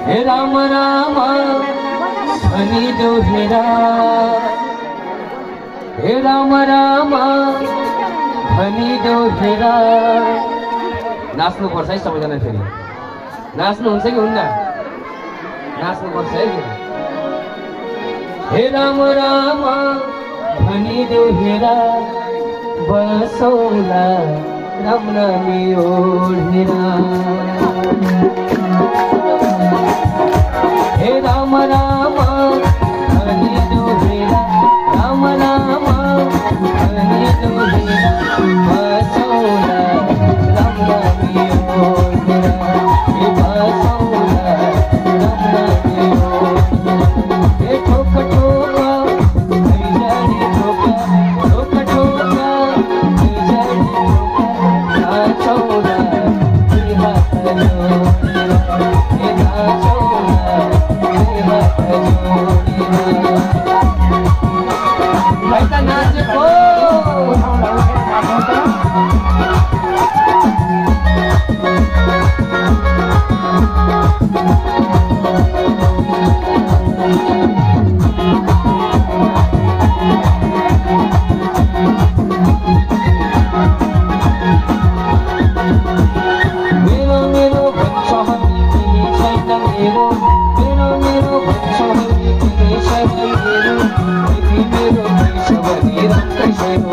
हे राम राम भनी देऊ हेरा, हे राम राम भनी देऊ हेरा। नाच्नुपर्छ है सबैजना, फेरि नाच्नुहुन्छ कि हुन्न? नाच्नुपर्छ है। हे राम राम भनी देऊ हेरा, बसौला राम नामी ओढेरा। हे राम राम भनी देऊ हेरा, राम राम भनी देऊ हेरा, बसौला राम नामी ओढेरा। हे बसौला राम नामी ओढेरा। हे ठोक ठोका हैजाडी ठोका, ठोक ठोका हैजाडी ठोका, नाचौला दुई हात जोडेर, हे नाचौला दुई हात जोडेर। पैसा नाचेको मेरो मेरो भन्छ हामी तिमी छैन मेरो, मेरो मेरो भन्छ हामी तिमी छैन मेरो। तिमी मेरो भइस भने रक्कै छैन